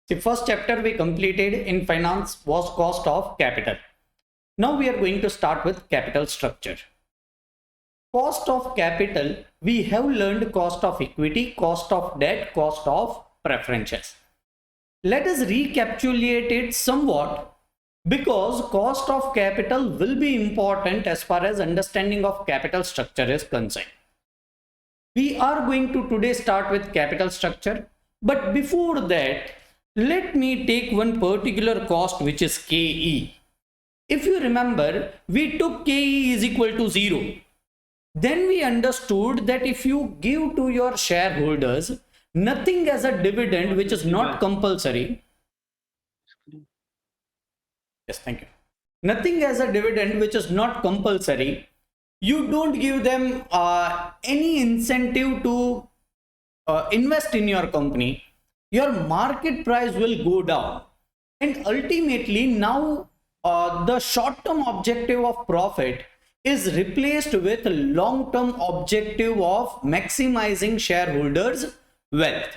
The first chapter we completed in finance was cost of capital. Now we are going to start with capital structure. Cost of capital, we have learned cost of equity, cost of debt, cost of preferences. Let us recapitulate it somewhat because cost of capital will be important as far as understanding of capital structure is concerned. We are going to today start with capital structure, but before that, let me take one particular cost which is KE. If you remember, we took KE is equal to 0. Then we understood that if you give to your shareholders nothing as a dividend which is not compulsory. Yes, thank you. Nothing as a dividend which is not compulsory. You don't give them any incentive to invest in your company. Your market price will go down. And ultimately now the short-term objective of profit is replaced with long-term objective of maximizing shareholders' wealth.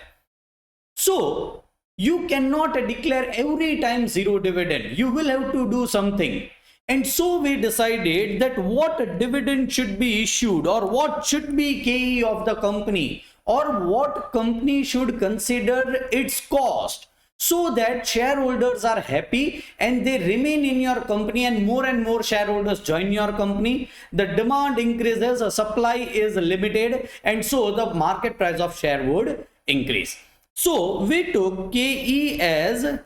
So you cannot declare every time zero dividend. You will have to do something. And so we decided that what dividend should be issued or what should be KE of the company or what company should consider its cost so that shareholders are happy and they remain in your company and more shareholders join your company. The demand increases, the supply is limited, and so the market price of share would increase. So we took KE as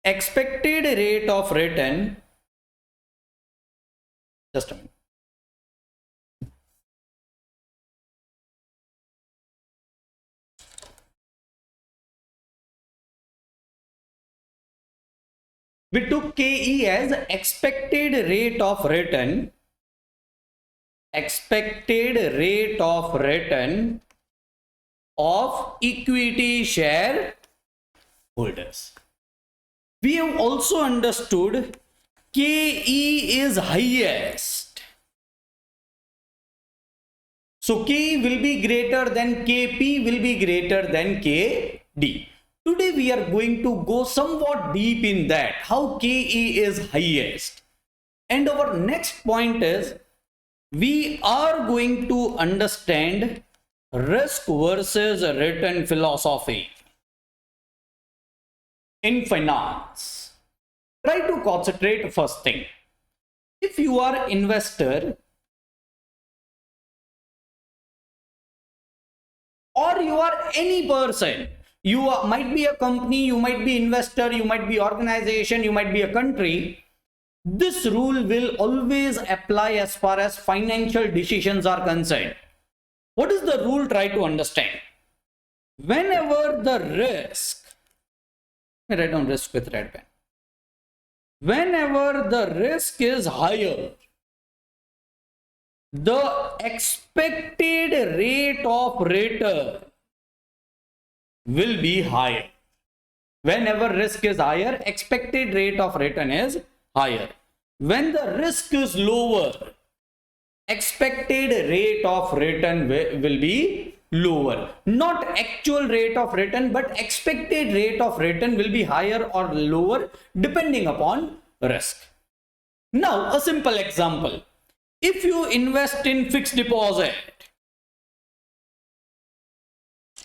expected rate of return. Just a minute. We took KE as expected rate of return. Expected rate of return of equity share holders. We have also understood KE is highest. So KE will be greater than KP will be greater than KD. Today we are going to go somewhat deep in that, how KE is highest. And our next point is we are going to understand risk versus return philosophy in finance. Try to concentrate first thing. If you are investor or you are any person, you might be a company, you might be investor, you might be organization, you might be a country, this rule will always apply as far as financial decisions are concerned. What is the rule? Try to understand. Whenever the risk, let me write down risk with red pen. Whenever the risk is higher, the expected rate of return will be higher. Whenever risk is higher, expected rate of return is higher. When the risk is lower, expected rate of return will be lower. Not actual rate of return, but expected rate of return will be higher or lower depending upon risk. Now, a simple example. If you invest in fixed deposit,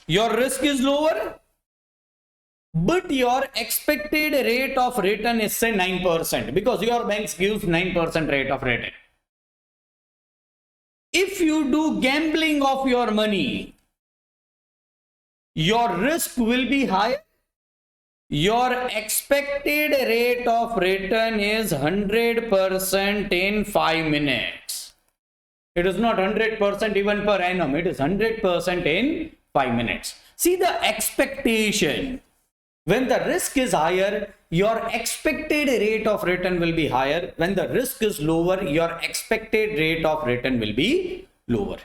your risk is lower, but your expected rate of return is say 9% because your banks gives 9% rate of return. If you do gambling of your money, your risk will be higher. Your expected rate of return is 100% in 5 minutes. It is not 100% even per annum. It is 100% in 5 minutes. See the expectation. When the risk is higher, your expected rate of return will be higher. When the risk is lower, your expected rate of return will be lower.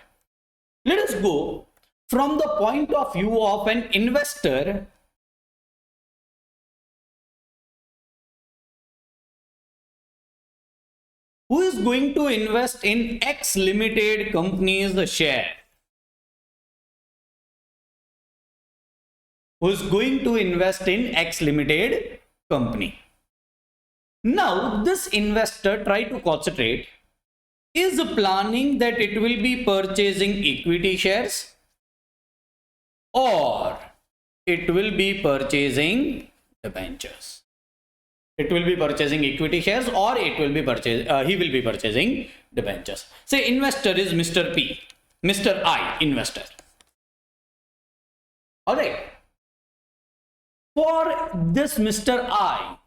Let us go from the point of view of an investor. Who is going to invest in X Limited company's share? who is going to invest in X limited company. Now, this investor, try to concentrate, is planning that it will be purchasing equity shares or it will be purchasing debentures. It will be purchasing equity shares or it will be he will be purchasing debentures. Say investor is Mr. P, Mr. I, investor. All right. For this Mr. I,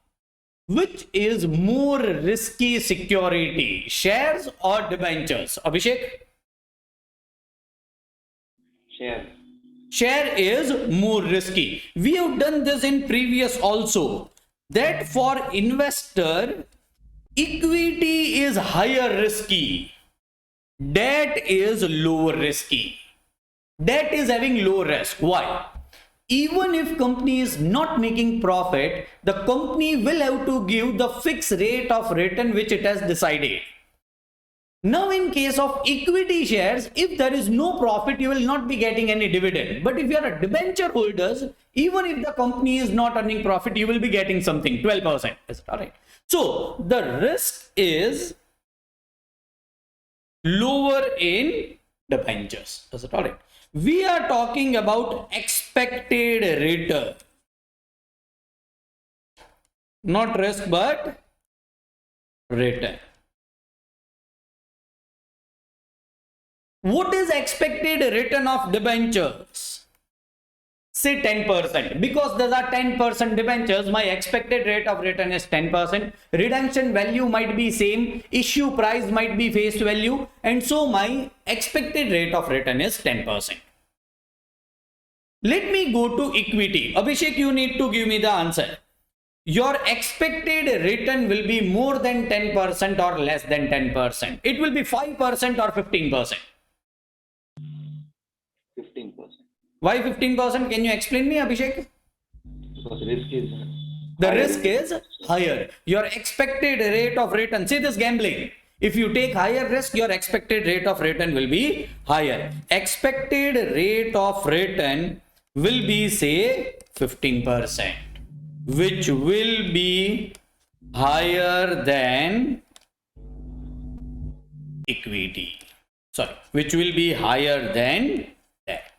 which is more risky security, shares or debentures? Abhishek? Share. Share is more risky. We have done this in previous also, that for investor, equity is higher risky, debt is lower risky. Debt is having low risk. Why? Even if company is not making profit, the company will have to give the fixed rate of return which it has decided. Now, in case of equity shares, if there is no profit, you will not be getting any dividend. But if you are a debenture holders, even if the company is not earning profit, you will be getting something, 12%. Is it all right? So the risk is lower in debentures. Is it all right? We are talking about expected return. Not risk, but return. What is expected return of debentures? Say 10%. Because there are 10% debentures, my expected rate of return is 10%. Redemption value might be same, issue price might be face value, and so my expected rate of return is 10%. Let me go to equity. Abhishek, you need to give me the answer. Your expected return will be more than 10% or less than 10%. It will be 5% or 15%. 15%. Why 15%? Can you explain me, Abhishek? Because risk is the risk is higher. Your expected rate of return, see this gambling. If you take higher risk, your expected rate of return will be higher. Expected rate of return will be say 15%, which will be higher than equity. Sorry, which will be higher than debt.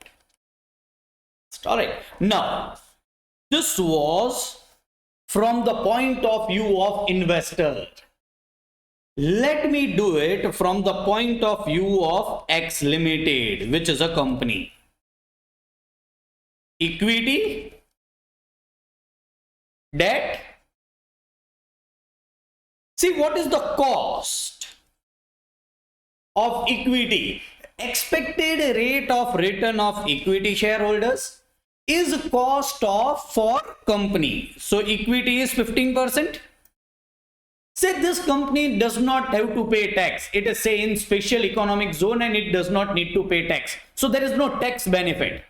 All right. Now, this was from the point of view of investor. Let me do it from the point of view of X Limited, which is a company. Equity, debt. See, what is the cost of equity? Expected rate of return of equity shareholders is cost of for company. So equity is 15%. Say this company does not have to pay tax. It is say in special economic zone and it does not need to pay tax. So there is no tax benefit.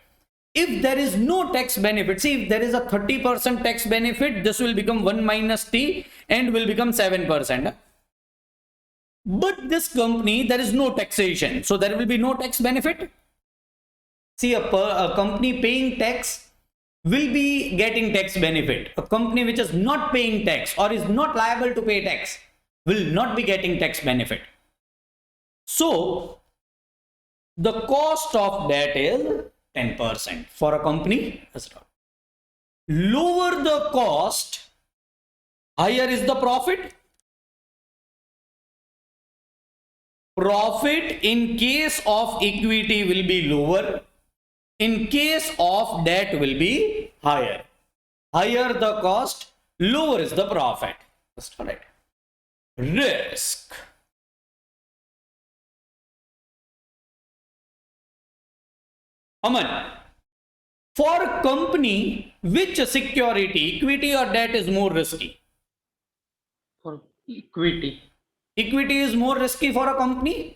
If there is no tax benefit, see if there is a 30% tax benefit, this will become 1 minus T and will become 7%. But this company, there is no taxation. So there will be no tax benefit. See, a company paying tax will be getting tax benefit. A company which is not paying tax or is not liable to pay tax will not be getting tax benefit. So the cost of that is 10% for a company. Lower the cost, higher is the profit. Profit in case of equity will be lower. In case of debt will be higher. Higher the cost, lower is the profit. That's correct. Risk. Aman, for company, which security, equity or debt is more risky? For equity. Equity is more risky for a company?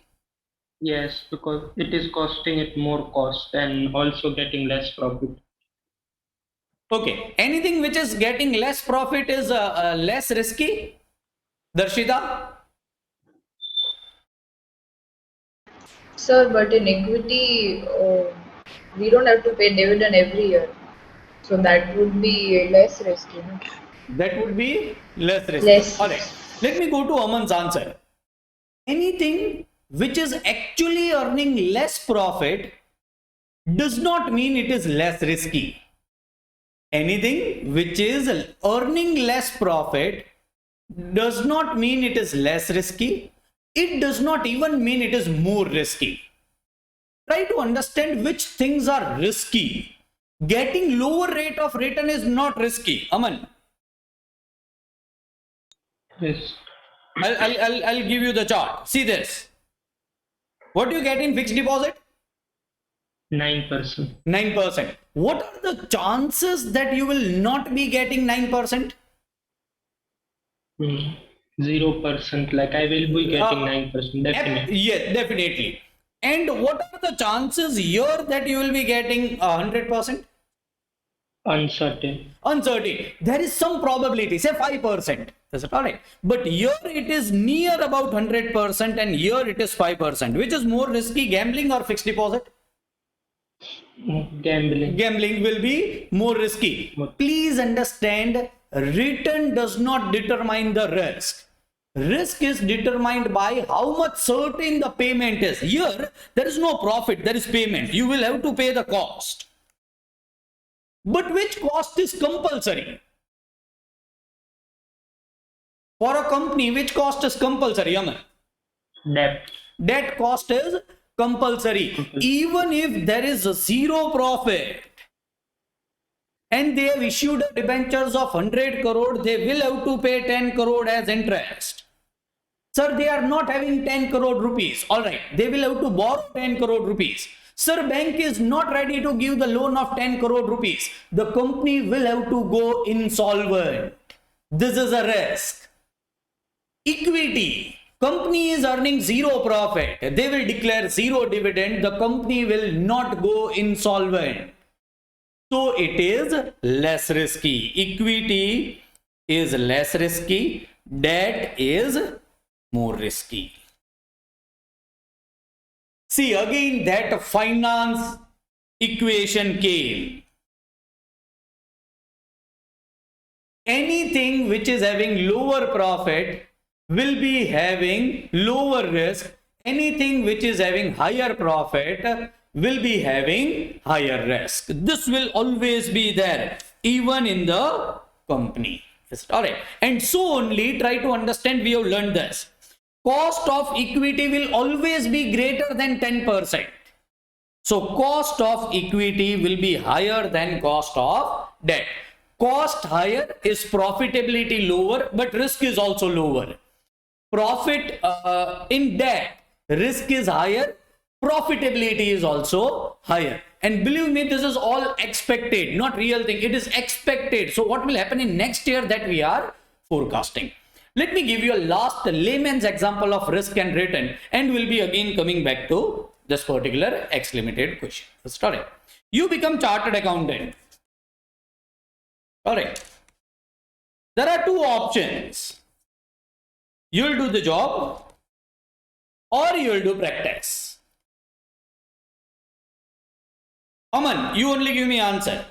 Yes, because it is costing it more cost and also getting less profit. Okay. Anything which is getting less profit is less risky? Darshita? Sir, but in equity, we don't have to pay dividend every year. So that would be less risky, no? That would be less risky. Less. All right. Let me go to Aman's answer. Anything which is actually earning less profit does not mean it is less risky. Anything which is earning less profit does not mean it is less risky. It does not even mean it is more risky. Try to understand which things are risky. Getting lower rate of return is not risky. Aman, Yes. I'll give you the chart. See this. What do you get in fixed deposit? 9%. 9%. What are the chances that you will not be getting 9%? 0%. Like I will be getting 9%. Definitely. Yes, definitely. And what are the chances here that you will be getting 100%? Uncertain. Uncertain. There is some probability, say 5%. That's it, all right. But here it is near about 100% and here it is 5%. Which is more risky, gambling or fixed deposit? Gambling. Gambling will be more risky. Please understand, return does not determine the risk. Risk is determined by how much certain the payment is. Here, there is no profit, there is payment. You will have to pay the cost. But which cost is compulsory? For a company, which cost is compulsory, Aman? Debt. Debt cost is compulsory. Even if there is zero profit and they have issued debentures of 100 crore, they will have to pay 10 crore as interest. Sir, they are not having 10 crore rupees. All right, they will have to borrow 10 crore rupees. Sir, bank is not ready to give the loan of 10 crore rupees. The company will have to go insolvent. This is a risk. Equity. Company is earning zero profit. They will declare zero dividend. The company will not go insolvent. So it is less risky. Equity is less risky. Debt is more risky. See, again that finance equation came. Anything which is having lower profit will be having lower risk. Anything which is having higher profit will be having higher risk. This will always be there, even in the company. All right. And so only try to understand, we have learned this. Cost of equity will always be greater than 10%. So cost of equity will be higher than cost of debt. Cost higher is profitability lower, but risk is also lower. Profit in debt, risk is higher, profitability is also higher. And believe me, this is all expected, not real thing. It is expected. So what will happen in next year, that we are forecasting. Let me give you a last layman's example of risk and return, and we'll be again coming back to this particular X Limited question. Sorry. You become chartered accountant. All right. There are two options. You will do the job or you will do practice. Aman, you only give me answer.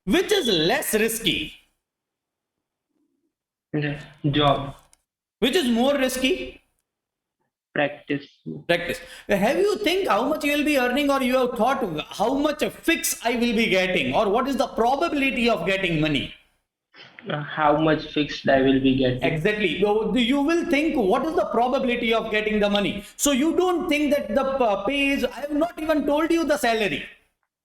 Which is less risky? Job. Which is more risky? Practice. Practice. Have you think how much you will be earning, or you have thought how much a fix I will be getting, or what is the probability of getting money? How much fixed I will be getting. Exactly. You will think what is the probability of getting the money. So you don't think that the pay is, I have not even told you the salary.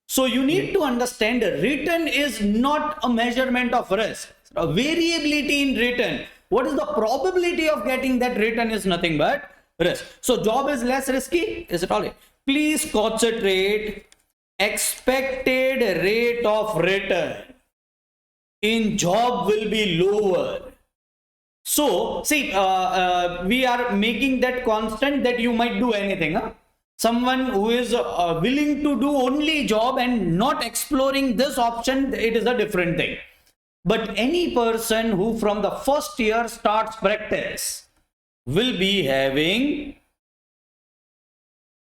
So you need to understand return is not a measurement of risk. A variability in return. What is the probability of getting that return is nothing but risk. So job is less risky. Is it all right? Please concentrate. Expected rate of return in job will be lower. So see, we are making that constant that you might do anything. Huh? Someone who is willing to do only job and not exploring this option, it is a different thing. But any person who from the first year starts practice will be having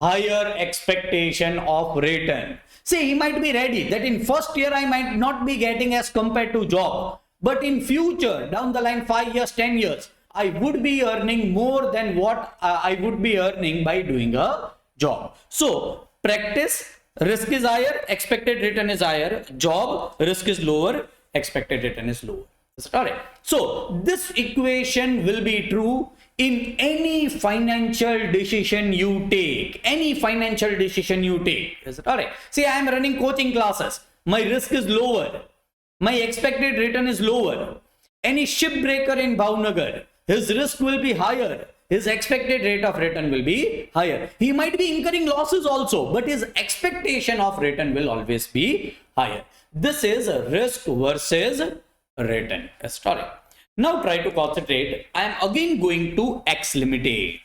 higher expectation of return. See, he might be ready that in first year I might not be getting as compared to job, but in future, down the line, 5 years, 10 years, I would be earning more than what I would be earning by doing a job. So practice, risk is higher, expected return is higher. Job, risk is lower, expected return is lower. Is it all right? So this equation will be true in any financial decision you take. Any financial decision you take. Is it all right? See, I am running coaching classes. My risk is lower. My expected return is lower. Any shipbreaker in Bhavnagar, his risk will be higher. His expected rate of return will be higher. He might be incurring losses also, but his expectation of return will always be higher. This is a risk versus return story. Now try to concentrate. I am again going to X Limited.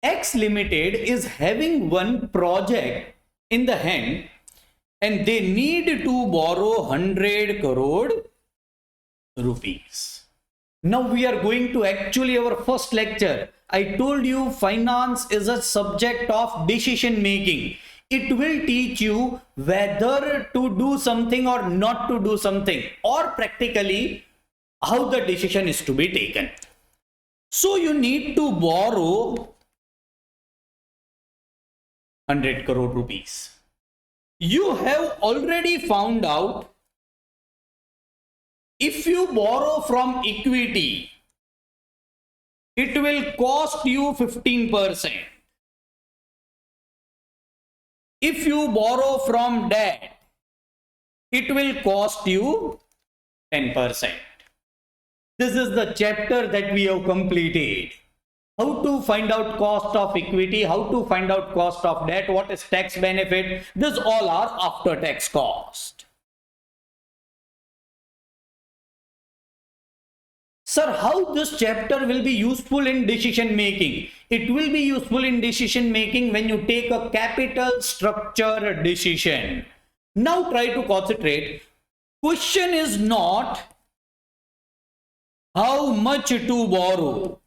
X Limited is having one project in the hand and they need to borrow 100 crore rupees. Now we are going to actually our first lecture. I told you finance is a subject of decision making. It will teach you whether to do something or not to do something, or practically how the decision is to be taken. So you need to borrow 100 crore rupees. You have already found out if you borrow from equity, it will cost you 15%. If you borrow from debt, it will cost you 10%. This is the chapter that we have completed. How to find out cost of equity, how to find out cost of debt, what is tax benefit. This all are after tax cost. Sir, how this chapter will be useful in decision making? It will be useful in decision making when you take a capital structure decision. Now try to concentrate. Question is not how much to borrow.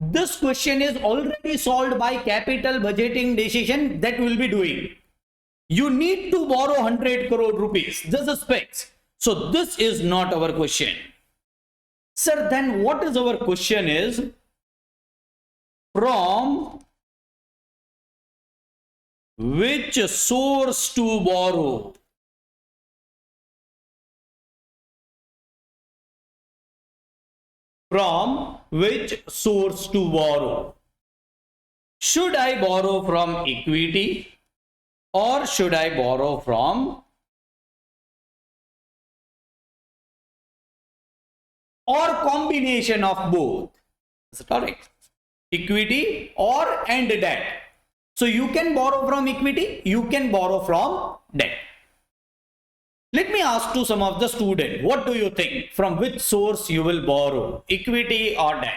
This question is already solved by capital budgeting decision that we'll be doing. You need to borrow 100 crore rupees. This is fixed. So this is not our question. Sir, then what is our question is? From which source to borrow? From which source to borrow? Should I borrow from equity? Or should I borrow from or combination of both? Is it correct? Equity or and debt. So you can borrow from equity, you can borrow from debt. Let me ask to some of the students, what do you think? From which source you will borrow? Equity or debt?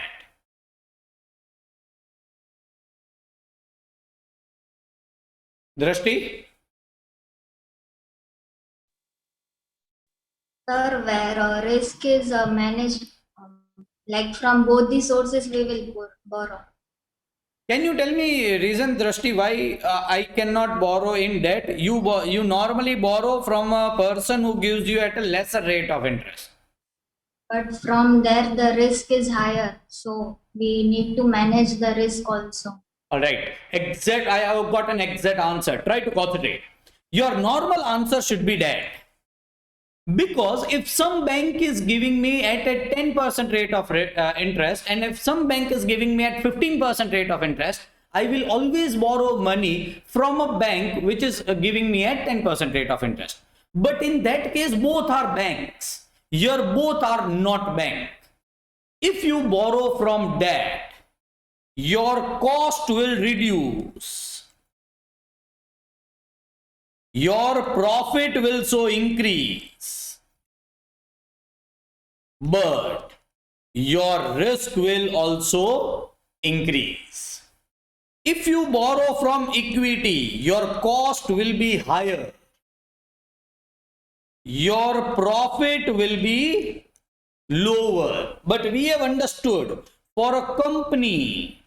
Drashti? Sir, where risk is managed, like from both the sources we will borrow. Can you tell me reason, Drashti, why I cannot borrow in debt? You normally borrow from a person who gives you at a lesser rate of interest. But from there the risk is higher, so we need to manage the risk also. All right, exact. I have got an exact answer. Try to concentrate. Your normal answer should be debt. Because if some bank is giving me at a 10% rate of interest, and if some bank is giving me at 15% rate of interest, I will always borrow money from a bank which is giving me at 10% rate of interest. But in that case, both are banks. Here, both are not bank. If you borrow from debt, your cost will reduce. Your profit will so increase. But your risk will also increase. If you borrow from equity, your cost will be higher. Your profit will be lower. But we have understood for a company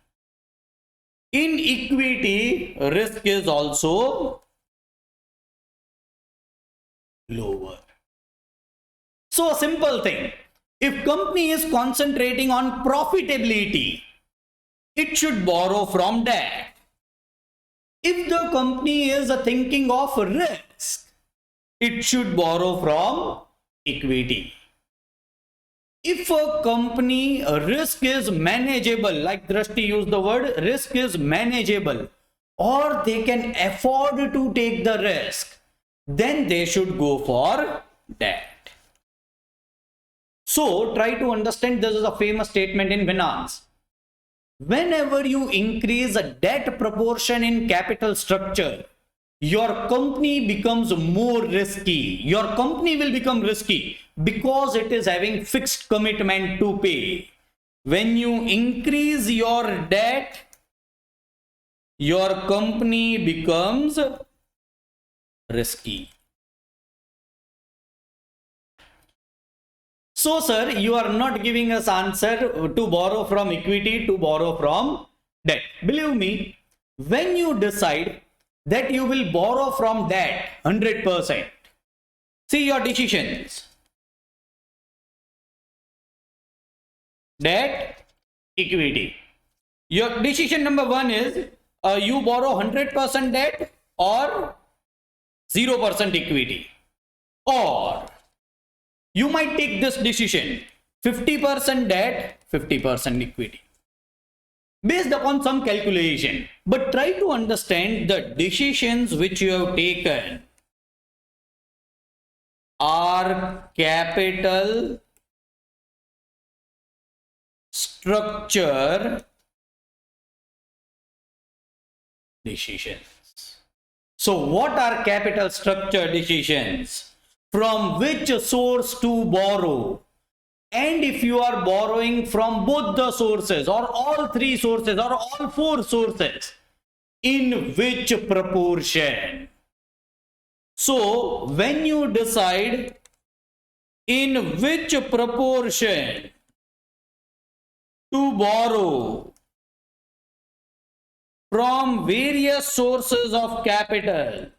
in equity, risk is also lower. So a simple thing, if company is concentrating on profitability, it should borrow from debt. If the company is thinking of risk, it should borrow from equity. If a company risk is manageable, like Drashti used the word, risk is manageable, or they can afford to take the risk, then they should go for debt. So try to understand, this is a famous statement in finance. Whenever you increase a debt proportion in capital structure, your company becomes more risky. Your company will become risky because it is having fixed commitment to pay. When you increase your debt, your company becomes risky. So, sir, you are not giving us answer to borrow from equity, to borrow from debt. Believe me, when you decide that you will borrow from debt 100%, see your decisions. Debt, equity. Your decision number one is you borrow 100% debt or 0% equity, or you might take this decision 50% debt, 50% equity, based upon some calculation. But try to understand the decisions which you have taken are capital structure decisions. So what are capital structure decisions? From which source to borrow, and if you are borrowing from both the sources or all three sources or all four sources, in which proportion. So when you decide in which proportion to borrow from various sources of capital,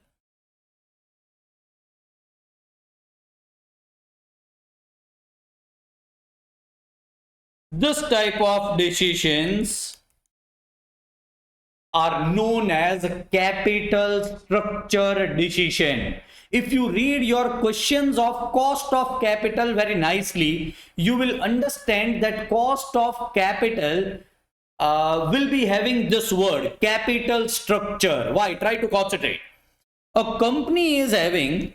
this type of decisions are known as capital structure decision. If you read your questions of cost of capital very nicely, you will understand that cost of capital will be having this word, capital structure. Why? Try to concentrate. A company is having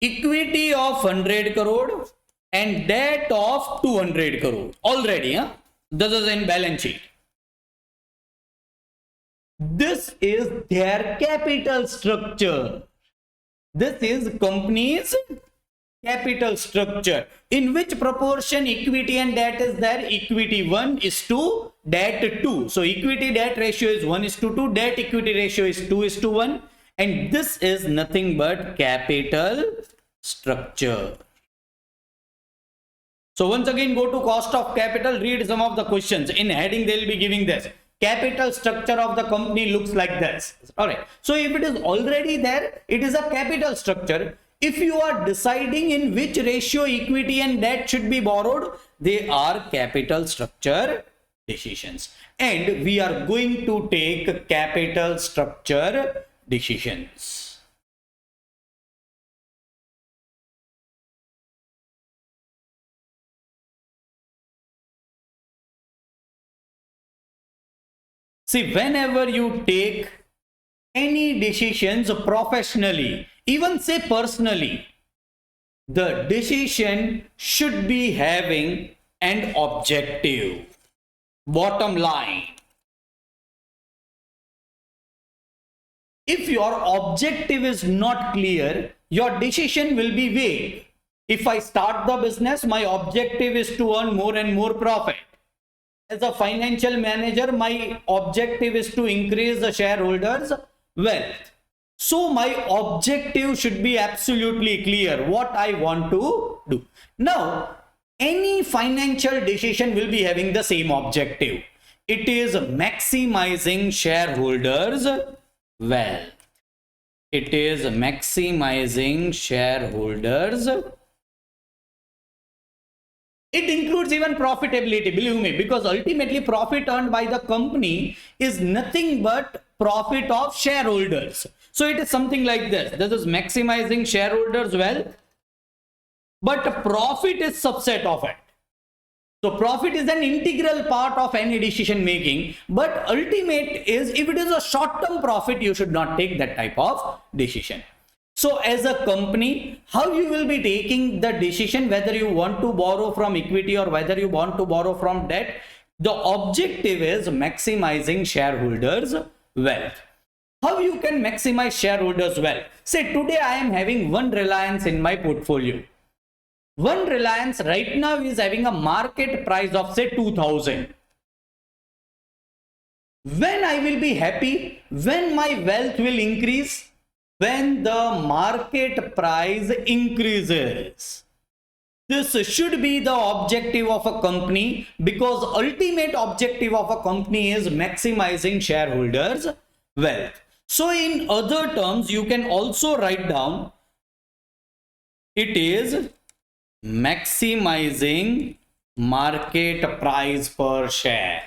equity of 100 crore and debt of 200 crore already. This is in balance sheet. This is their capital structure. This is company's capital structure. In which proportion equity and debt is there? Equity 1 is to debt 2. So equity debt ratio is 1 is to 2, debt equity ratio is 2 is to 1, and this is nothing but capital structure. So once again, go to cost of capital, read some of the questions. In heading, they will be giving this. Capital structure of the company looks like this. Alright. So if it is already there, it is a capital structure. If you are deciding in which ratio equity and debt should be borrowed, they are capital structure decisions. And we are going to take capital structure decisions. See, whenever you take any decisions professionally, even say personally, the decision should be having an objective. Bottom line. If your objective is not clear, your decision will be vague. If I start the business, my objective is to earn more and more profit. As a financial manager, my objective is to increase the shareholders' wealth. So my objective should be absolutely clear what I want to do. Now, any financial decision will be having the same objective. It is maximizing shareholders' wealth. It is maximizing shareholders. It includes even profitability, believe me, because ultimately profit earned by the company is nothing but profit of shareholders. So it is something like this. This is maximizing shareholders' wealth, but profit is subset of it. So profit is an integral part of any decision making, but ultimate is, if it is a short-term profit, you should not take that type of decision. So as a company, how you will be taking the decision whether you want to borrow from equity or whether you want to borrow from debt? The objective is maximizing shareholders' wealth. How you can maximize shareholders' wealth? Say today I am having one Reliance in my portfolio. One Reliance right now is having a market price of say 2000. When I will be happy, when my wealth will increase, when the market price increases. This should be the objective of a company, because ultimate objective of a company is maximizing shareholders' wealth. So in other terms, you can also write down it is maximizing market price per share.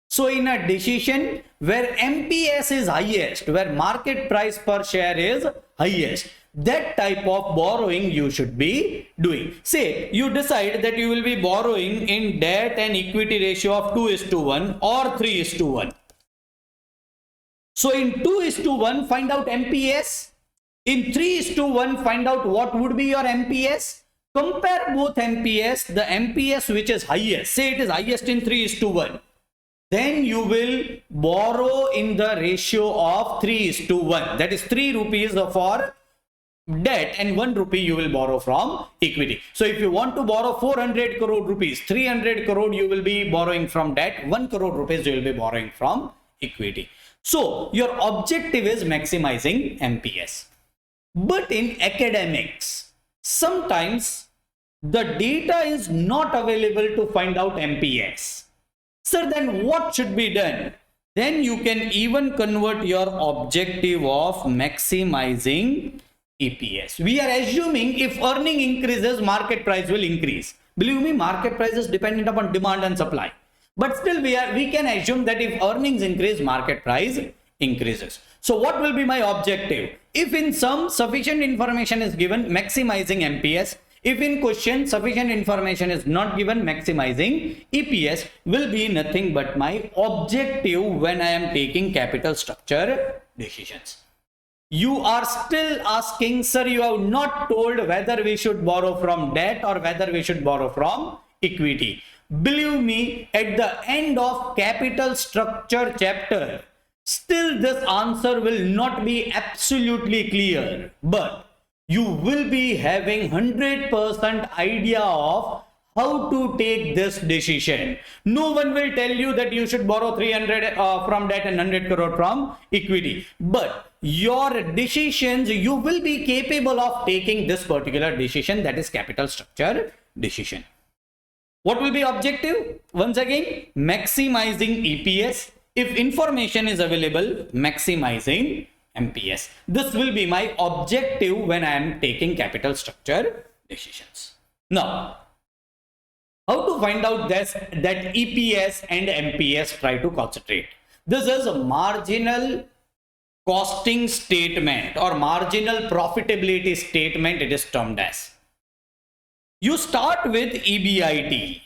So in a decision where MPS is highest, where market price per share is highest, that type of borrowing you should be doing. Say you decide that you will be borrowing in debt and equity ratio of 2:1 or 3:1. So in 2:1, find out MPS. In 3:1, find out what would be your MPS. Compare both MPS, the MPS which is highest, say it is highest in 3:1. Then you will borrow in the ratio of 3:1. That is 3 rupees for debt and 1 rupee you will borrow from equity. So if you want to borrow 400 crore rupees, 300 crore you will be borrowing from debt, 1 crore rupees you will be borrowing from equity. So your objective is maximizing MPS. But in academics, sometimes the data is not available to find out MPS. Sir, then what should be done? Then you can even convert your objective of maximizing EPS. We are assuming if earning increases, market price will increase. Believe me, market price is dependent upon demand and supply. But still we can assume that if earnings increase, market price increases. So what will be my objective? If in some sufficient information is given, maximizing MPS. If in question sufficient information is not given, maximizing EPS will be nothing but my objective when I am taking capital structure decisions. You are still asking, sir, you have not told whether we should borrow from debt or whether we should borrow from equity. Believe me, at the end of capital structure chapter, still this answer will not be absolutely clear, but you will be having 100% idea of how to take this decision. No one will tell you that you should borrow 300 from debt and 100 crore from equity. But your decisions, you will be capable of taking this particular decision, that is capital structure decision. What will be objective? Once again, maximizing EPS. If information is available, maximizing MPS. This will be my objective when I am taking capital structure decisions. Now, how to find out this, that EPS and MPS try to concentrate? This is a marginal costing statement or marginal profitability statement, it is termed as. You start with EBIT.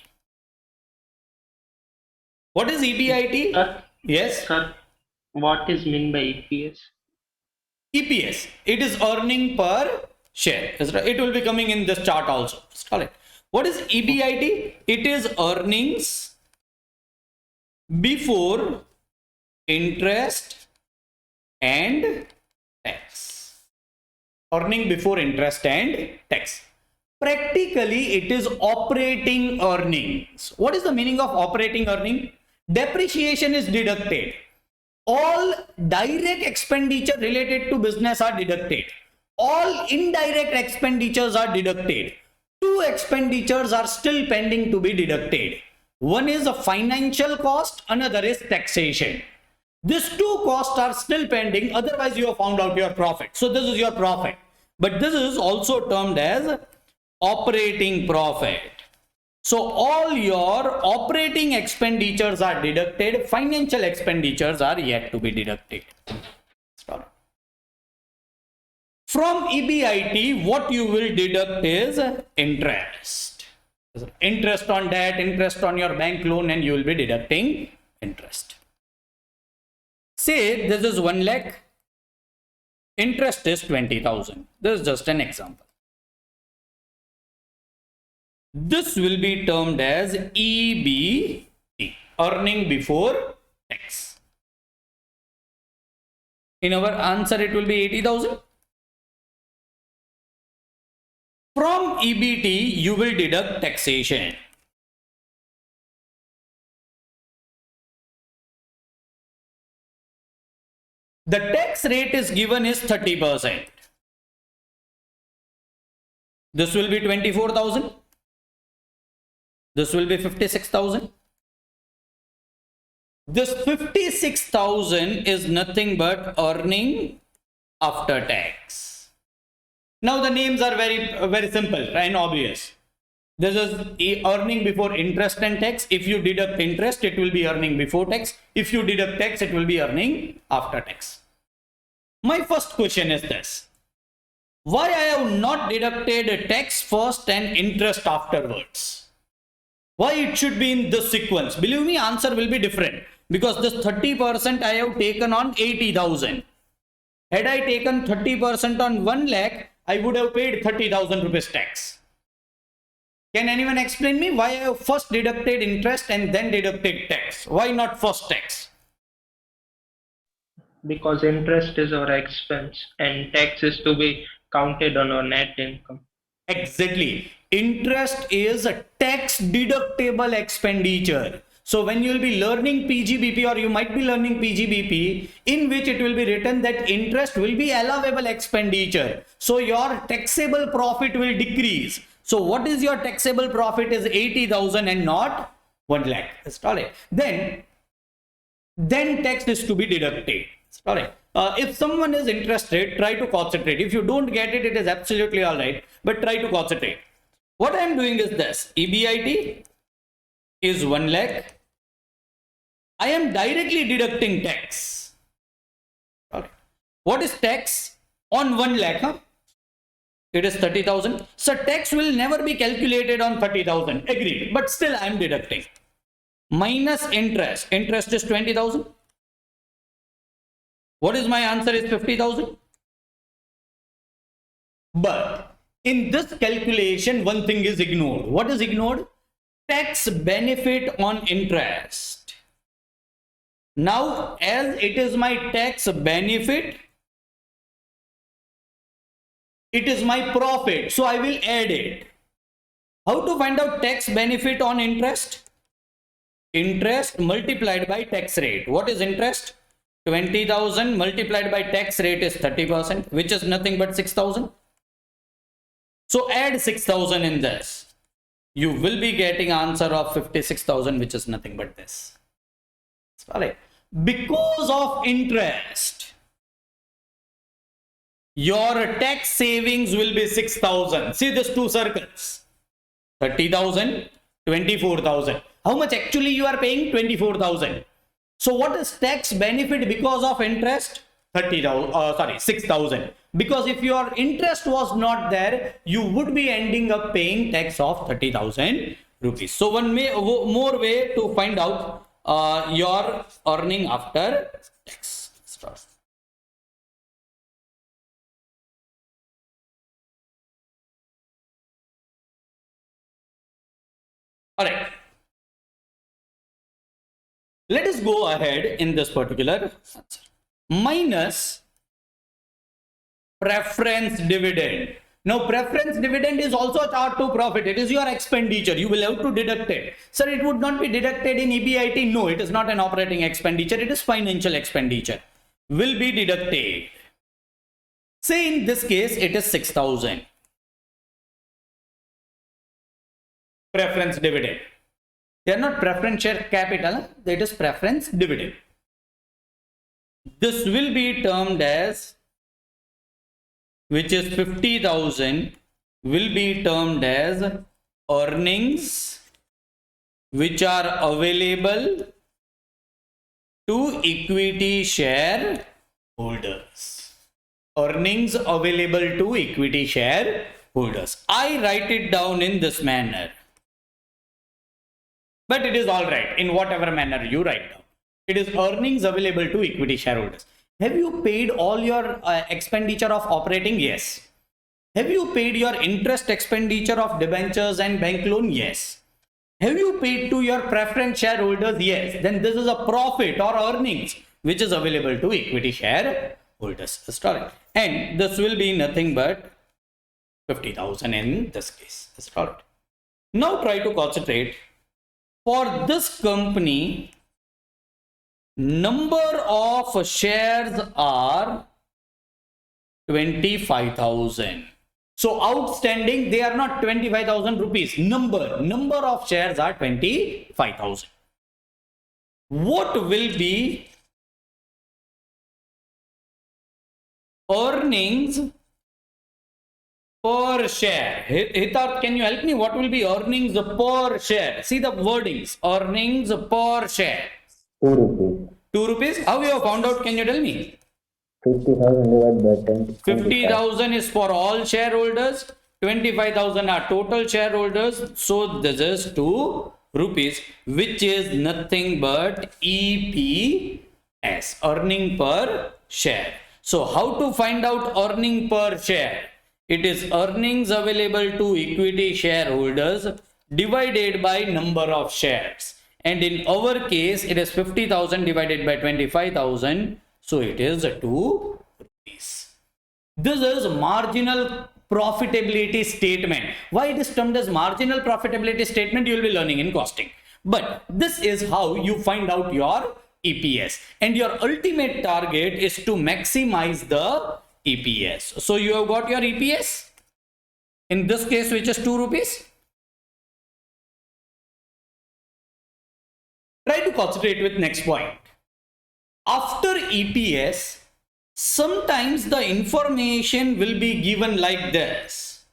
What is EBIT? Yes. Sir, what is meant by EPS? EPS, it is earning per share. It will be coming in this chart also. Just call it. What is EBIT? It is earnings before interest and tax. Earning before interest and tax. Practically, it is operating earnings. What is the meaning of operating earning? Depreciation is deducted. All direct expenditure related to business are deducted. All indirect expenditures are deducted. two expenditures are still pending to be deducted. One is a financial cost, another is taxation. These two costs are still pending, otherwise you have found out your profit. So this is your profit. But this is also termed as operating profit. So all your operating expenditures are deducted, financial expenditures are yet to be deducted. Stop. From EBIT, what you will deduct is interest. Interest on debt, interest on your bank loan, and you will be deducting interest. Say this is 1 lakh, interest is 20,000. This is just an example. This will be termed as EBT, earning before tax. In our answer, it will be 80,000. From EBT, you will deduct taxation. The tax rate is given is 30%. This will be 24,000. This will be 56,000. This 56,000 is nothing but earning after tax. Now the names are very simple and obvious. This is earning before interest and tax. If you deduct interest, it will be earning before tax. If you deduct tax, it will be earning after tax. My first question is this. Why I have not deducted tax first and interest afterwards? Why it should be in this sequence? Believe me, answer will be different. Because this 30% I have taken on 80,000. Had I taken 30% on 1 lakh, I would have paid 30,000 rupees tax. Can anyone explain me why I have first deducted interest and then deducted tax? Why not first tax? Because interest is our expense and tax is to be counted on our net income. Exactly. Interest is a tax deductible expenditure. So when you will be learning PGBP, or you might be learning PGBP, in which it will be written that interest will be allowable expenditure. So your taxable profit will decrease. So what is your taxable profit is 80,000 and not 1 lakh. Sorry. Then tax is to be deducted. Sorry. If someone is interested, try to concentrate. If you don't get it, it is absolutely all right. But try to concentrate. What I am doing is this. EBIT is 1 lakh. I am directly deducting tax. Okay. What is tax on 1 lakh? Huh? It is 30,000. So tax will never be calculated on 30,000. Agreed. But still I am deducting. Minus interest. Interest is 20,000. What is my answer is 50,000. But in this calculation, one thing is ignored. What is ignored? Tax benefit on interest. Now, as it is my tax benefit, it is my profit. So I will add it. How to find out tax benefit on interest? Interest multiplied by tax rate. What is interest? 20,000 multiplied by tax rate is 30%, which is nothing but 6,000. So add 6,000 in this. You will be getting answer of 56,000, which is nothing but this. Sorry. Because of interest, your tax savings will be 6,000. See these two circles. 30,000, 24,000. How much actually you are paying? 24,000. So what is tax benefit because of interest? 6,000. Because if your interest was not there, you would be ending up paying tax of 30,000 rupees. So one more way to find out your earning after tax. All right. Let us go ahead in this particular answer. Minus preference dividend. Now, preference dividend is also charged to profit. It is your expenditure. You will have to deduct it. Sir, it would not be deducted in EBIT. No, it is not an operating expenditure. It is financial expenditure. Will be deducted. Say in this case, it is 6,000. preference dividend. They are not preference share capital, it is preference dividend. This will be termed as, which is 50,000, will be termed as earnings which are available to equity share holders. Earnings available to equity share holders. I write it down in this manner, but it is all right in whatever manner you write down. It is earnings available to equity shareholders. Have you paid all your expenditure of operating? Yes. Have you paid your interest expenditure of debentures and bank loan? Yes. Have you paid to your preference shareholders? Yes. Then this is a profit or earnings which is available to equity shareholders. Historic. And this will be nothing but 50,000 in this case. Historic. Now try to concentrate. For this company, number of shares are 25,000. So outstanding, they are not 25,000 rupees. Number of shares are 25,000. What will be earnings per share? Hitarth, can you help me? What will be earnings per share? See the wordings. Earnings per share. 2 rupees. 2 rupees. How you have found out? Can you tell me? 50,000 divided by 10. 50,000 is for all shareholders. 25,000 are total shareholders. So this is 2 rupees, which is nothing but EPS, earning per share. So how to find out earning per share? It is earnings available to equity shareholders divided by number of shares. And in our case, it is 50,000 divided by 25,000. So it is 2 rupees. This is marginal profitability statement. Why it is termed as marginal profitability statement, you will be learning in costing. But this is how you find out your EPS. And your ultimate target is to maximize the EPS. So you have got your EPS. In this case, which is 2 rupees. Try to concentrate with next point. After EPS, sometimes the information will be given like this.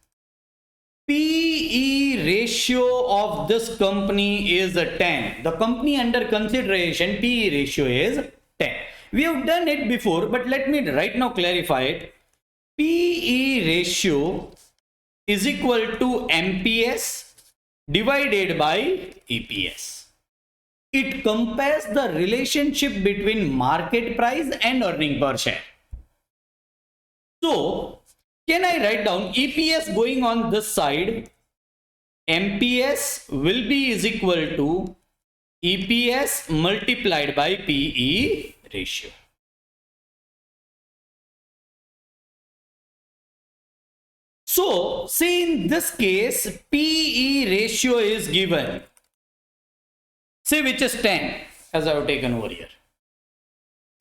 PE ratio of this company is 10. The company under consideration, PE ratio is 10. We have done it before, but let me right now clarify it. PE ratio is equal to MPS divided by EPS. It compares the relationship between market price and earning per share. So, can I write down EPS going on this side? MPS will be is equal to EPS multiplied by PE ratio. So, say in this case, PE ratio is given. Say which is 10 as I have taken over here.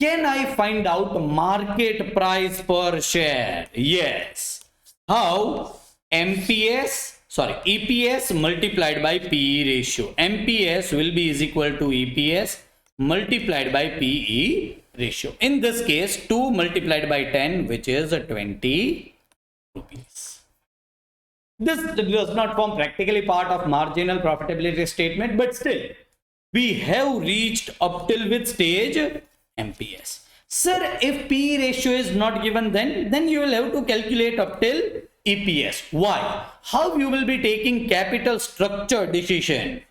Can I find out market price per share? Yes. How? EPS multiplied by PE ratio. MPS will be is equal to EPS multiplied by PE ratio. In this case, 2 multiplied by 10, which is 20 rupees. This does not form practically part of marginal profitability statement, but still, we have reached up till which stage? MPS. Sir, if PE ratio is not given, then you will have to calculate up till EPS. Why? How you will be taking capital structure decision?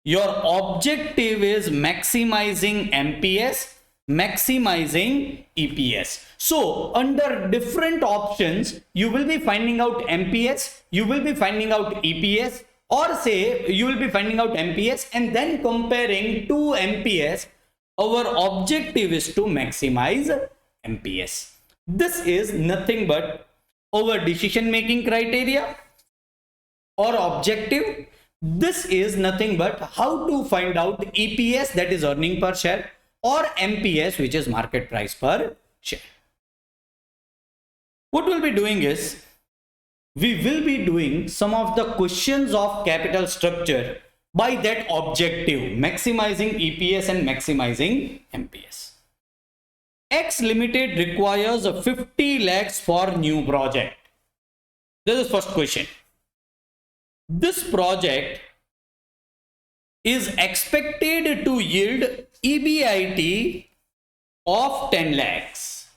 Your objective is maximizing MPS, maximizing EPS. So under different options, you will be finding out MPS, you will be finding out EPS, or say you will be finding out MPS and then comparing to MPS. Our objective is to maximize MPS. This is nothing but our decision making criteria or objective. This is nothing but how to find out EPS, that is earning per share, or MPS, which is market price per share. What we'll be doing is, we will be doing some of the questions of capital structure by that objective, maximizing EPS and maximizing MPS. X Limited requires a 50 lakhs for new project. This is first question. This project is expected to yield EBIT of 10 lakhs.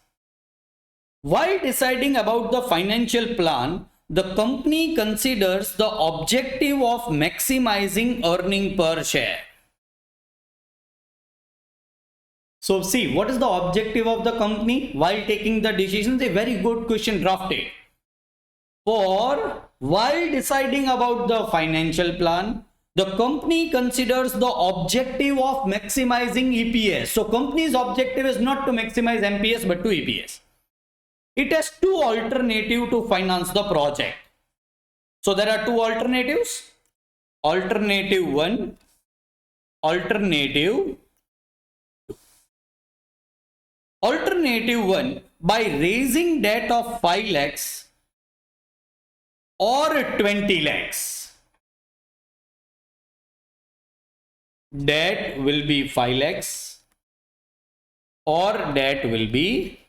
While deciding about the financial plan, the company considers the objective of maximizing earning per share. So see, what is the objective of the company while taking the decisions? A very good question drafted. For while deciding about the financial plan, the company considers the objective of maximizing EPS. So company's objective is not to maximize MPS but to EPS. It has two alternatives to finance the project. So there are two alternatives. Alternative 1, alternative 2. Alternative 1, by raising debt of 5 lakhs or 20 lakhs. Debt will be 5 lakhs or debt will be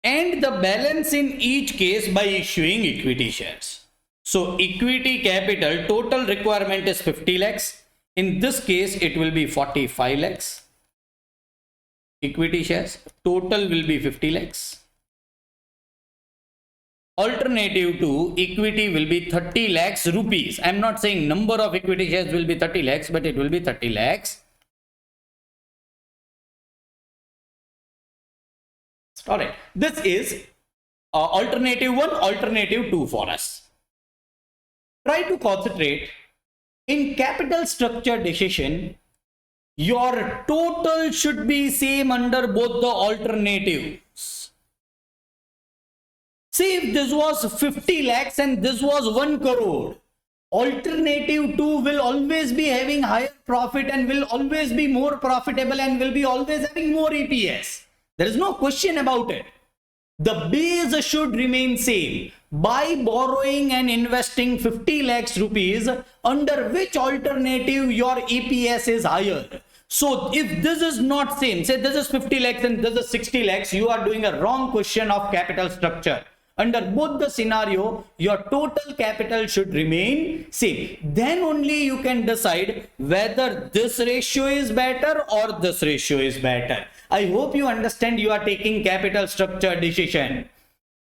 and the balance in each case by issuing equity shares. So equity capital total requirement is 50 lakhs. In this case, it will be 45 lakhs. Equity shares total will be 50 lakhs. Alternative 2, equity will be 30 lakhs rupees. I am not saying number of equity shares will be 30 lakhs, but it will be 30 lakhs. All right, this is alternative 1, alternative 2 for us. Try to concentrate. In capital structure decision, your total should be same under both the alternatives. See, if this was 50 lakhs and this was 1 crore, alternative 2 will always be having higher profit and will always be more profitable and will be always having more EPS. There is no question about it. The base should remain same. By borrowing and investing 50 lakhs rupees, under which alternative your EPS is higher. So if this is not same, say this is 50 lakhs and this is 60 lakhs, you are doing a wrong question of capital structure. Under both the scenario, your total capital should remain same. Then only you can decide whether this ratio is better or this ratio is better. I hope you understand. You are taking capital structure decision.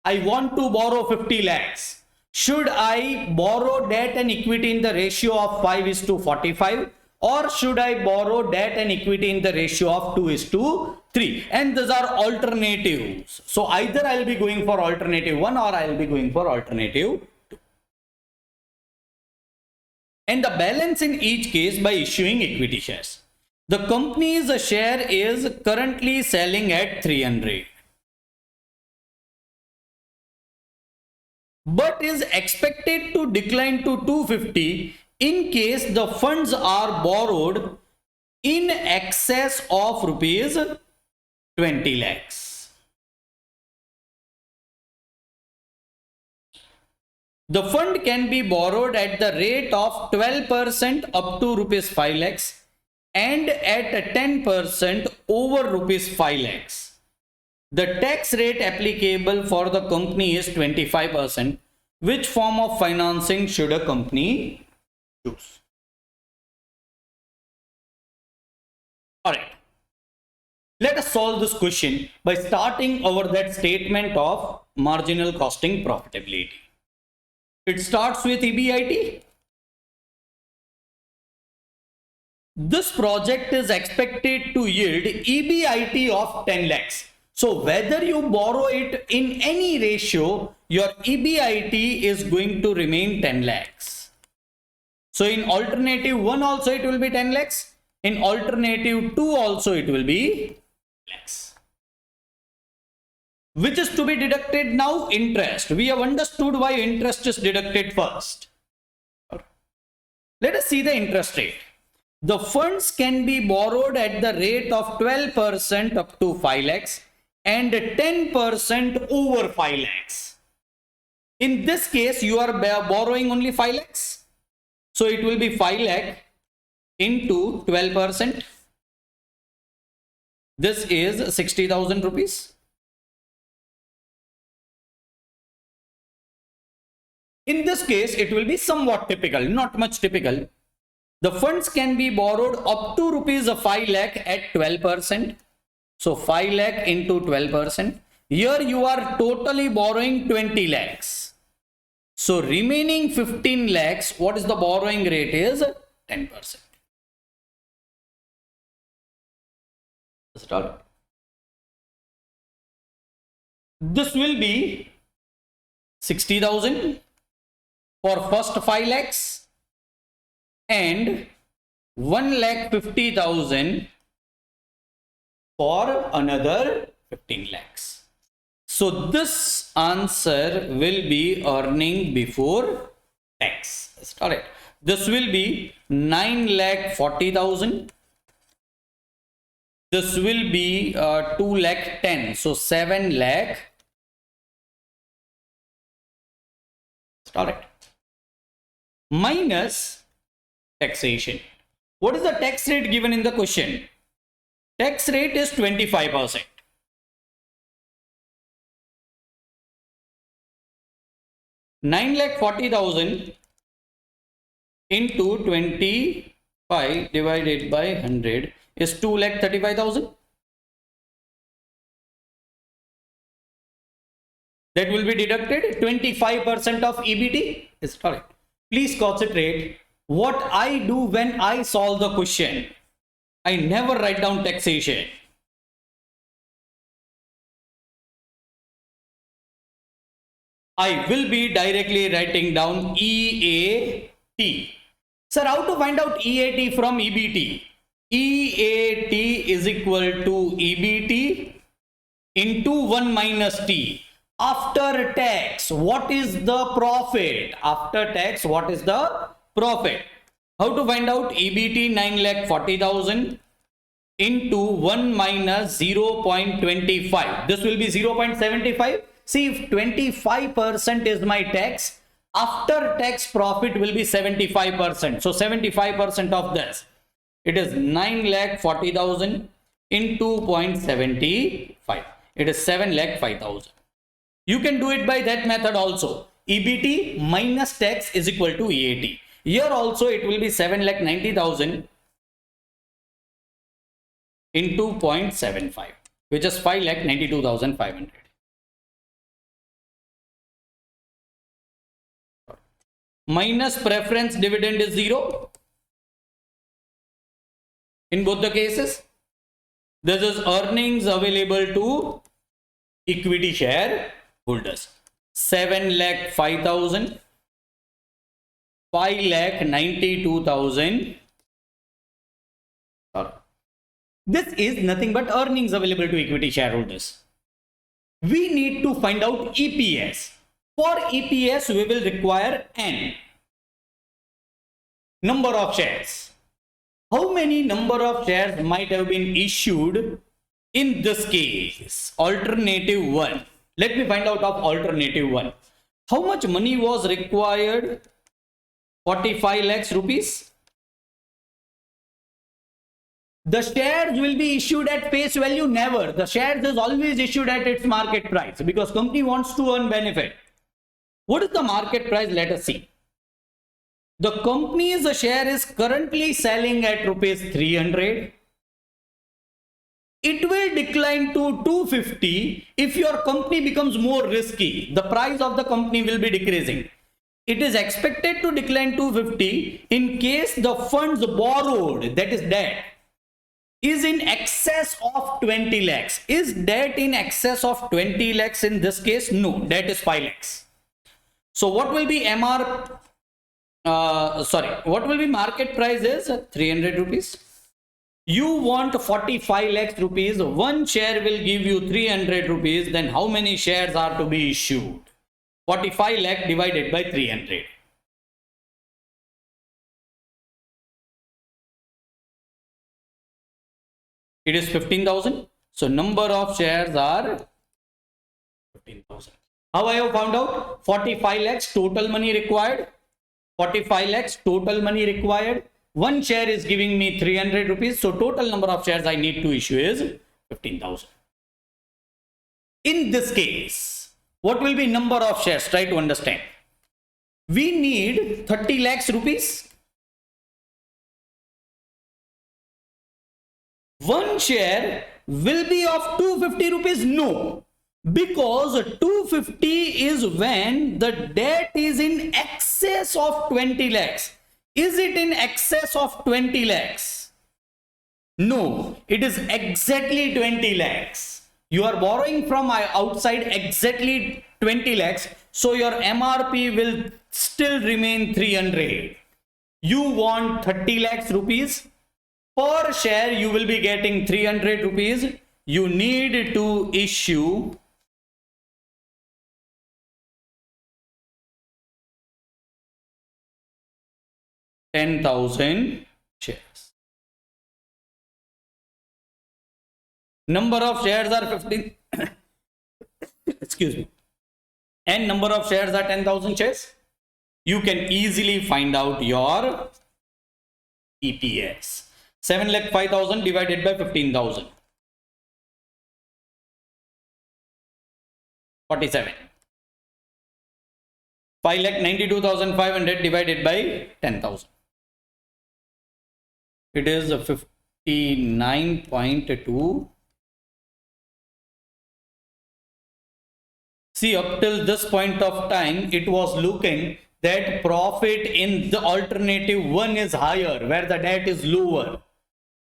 I want to borrow 50 lakhs. Should I borrow debt and equity in the ratio of 5:45? Or should I borrow debt and equity in the ratio of 2:3? And these are alternatives. So either I'll be going for alternative 1 or I'll be going for alternative 2. And the balance in each case by issuing equity shares. The company's share is currently selling at 300. But is expected to decline to 250 in case the funds are borrowed in excess of rupees 20 lakhs. The fund can be borrowed at the rate of 12% up to rupees 5 lakhs and at 10% over rupees 5 lakhs. The tax rate applicable for the company is 25%. Which form of financing should a company choose? All right. Let us solve this question by starting over that statement of marginal costing profitability. It starts with EBIT. This project is expected to yield EBIT of 10 lakhs. So whether you borrow it in any ratio, your EBIT is going to remain 10 lakhs. So in alternative 1 also it will be 10 lakhs. In alternative 2 also it will be lakhs. Which is to be deducted now? Interest. We have understood why interest is deducted first. Let us see the interest rate. The funds can be borrowed at the rate of 12% up to 5 lakhs and 10% over 5 lakhs. In this case, you are borrowing only 5 lakhs. So it will be 5 lakh into 12%. This is 60,000 rupees. In this case, it will be somewhat typical, not much typical. The funds can be borrowed up to rupees 5 lakh at 12%. So 5 lakh into 12%. Here you are totally borrowing 20 lakhs. So remaining 15 lakhs, what is the borrowing rate is 10%. Start. This will be 60,000 for first 5 lakhs and 1,50,000 for another 15 lakhs. So this answer will be earning before tax. Start it. This will be 9,40,000. This will be 2,10,000. So 7 lakh. Start it. Minus taxation. What is the tax rate given in the question? Tax rate is 25%. $9,40,000 into 25 divided by 100 is 2,35,000. That will be deducted 25% of EBT. Is correct. Please concentrate what I do when I solve the question. I never write down taxation. I will be directly writing down EAT. Sir, how to find out EAT from EBT? EAT is equal to EBT into 1 minus T. After tax, what is the profit? After tax, what is the profit? How to find out EBT? 9,40,000 into 1 minus 0.25. This will be 0.75. See, if 25% is my tax, after tax profit will be 75%. So 75% of this, it is 9,40,000 into 0.75. It is 7,05,000. You can do it by that method also. EBT minus tax is equal to EAT. Here also it will be 7,90,000 into 0.75, which is 5,92,500. Minus preference dividend is 0 in both the cases. This is earnings available to equity share holders. 7,05,000, 5,92,000. This is nothing but earnings available to equity shareholders. We need to find out EPS. For EPS, we will require N, number of shares. How many number of shares might have been issued in this case? Alternative 1. Let me find out of alternative 1. How much money was required? 45 lakhs rupees. The shares will be issued at face value? Never. The shares is always issued at its market price because company wants to earn benefit. What is the market price? Let us see. The company's share is currently selling at rupees 300. It will decline to 250 if your company becomes more risky. The price of the company will be decreasing. It is expected to decline 250 in case the funds borrowed, that is debt, is in excess of 20 lakhs. Is debt in excess of 20 lakhs in this case? No, debt is 5 lakhs. So what will be what will be market price is 300 rupees. You want 45 lakhs rupees. One share will give you 300 rupees. Then how many shares are to be issued? 45 lakh divided by 300. It is 15,000. So number of shares are 15,000. How I have found out? 45 lakhs total money required. 45 lakhs total money required. One share is giving me 300 rupees. So total number of shares I need to issue is 15,000. In this case, what will be number of shares? Try to understand. We need 30 lakhs rupees. One share will be of 250 rupees? No, because 250 is when the debt is in excess of 20 lakhs. Is it in excess of 20 lakhs? No, it is exactly 20 lakhs. You are borrowing from outside exactly 20 lakhs. So your MRP will still remain 300. You want 30 lakhs rupees. Per share, you will be getting 300 rupees. You need to issue 10,000 shares. Number of shares are 15. Excuse me. And number of shares are 10,000 shares. You can easily find out your EPS. 7,05,000 divided by 15,000. 47. 5,92,500 divided by 10,000. It is 59.2. See, up till this point of time, it was looking that profit in the alternative 1 is higher, where the debt is lower.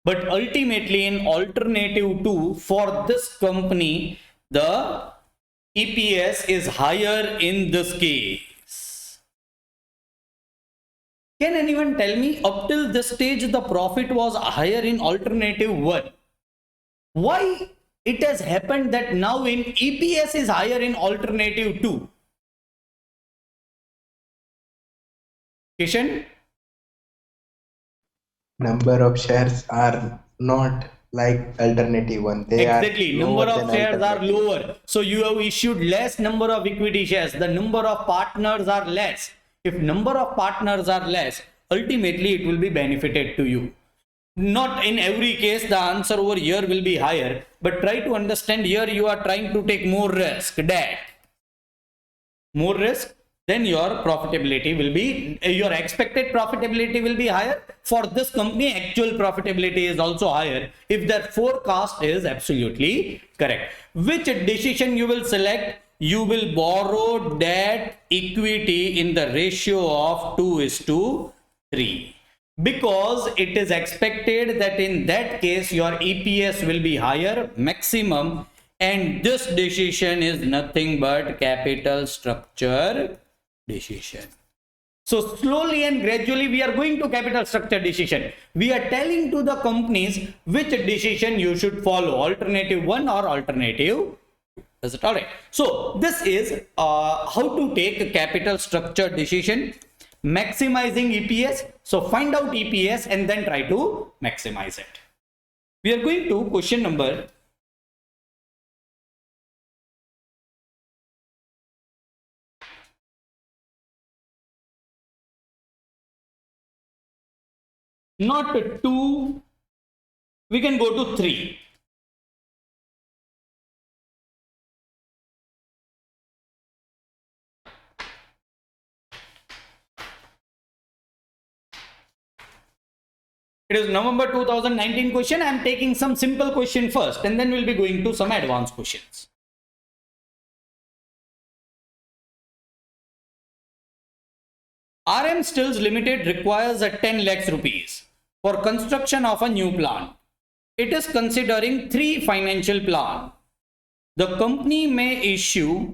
But ultimately in alternative 2, for this company, the EPS is higher in this case. Can anyone tell me, up till this stage, the profit was higher in alternative 1? Why it has happened that now in EPS is higher in alternative 2? Kishan? Number of shares are not like alternative one. They Exactly. are Number lower of than shares are alternative. lower. So you have issued less number of equity shares. The number of partners are less. If number of partners are less, ultimately it will be benefited to you. Not in every case the answer over here will be higher, but try to understand here you are trying to take more risk, debt. More risk, then your profitability will be, your expected profitability will be higher. For this company, actual profitability is also higher if their forecast is absolutely correct. Which decision you will select? You will borrow debt equity in the ratio of 2:3, because it is expected that in that case your EPS will be higher, maximum, and this decision is nothing but capital structure decision. So slowly and gradually we are going to capital structure decision. We are telling to the companies which decision you should follow, alternative 1 or alternative 2. Is it all right? So this is how to take a capital structure decision, maximizing EPS. So find out EPS and then try to maximize it. We are going to question number 2. We can go to 3. It is November 2019 question. I am taking some simple question first and then we'll be going to some advanced questions. RM Stills Limited requires a 10 lakhs rupees for construction of a new plant. It is considering 3 financial plans. The company may issue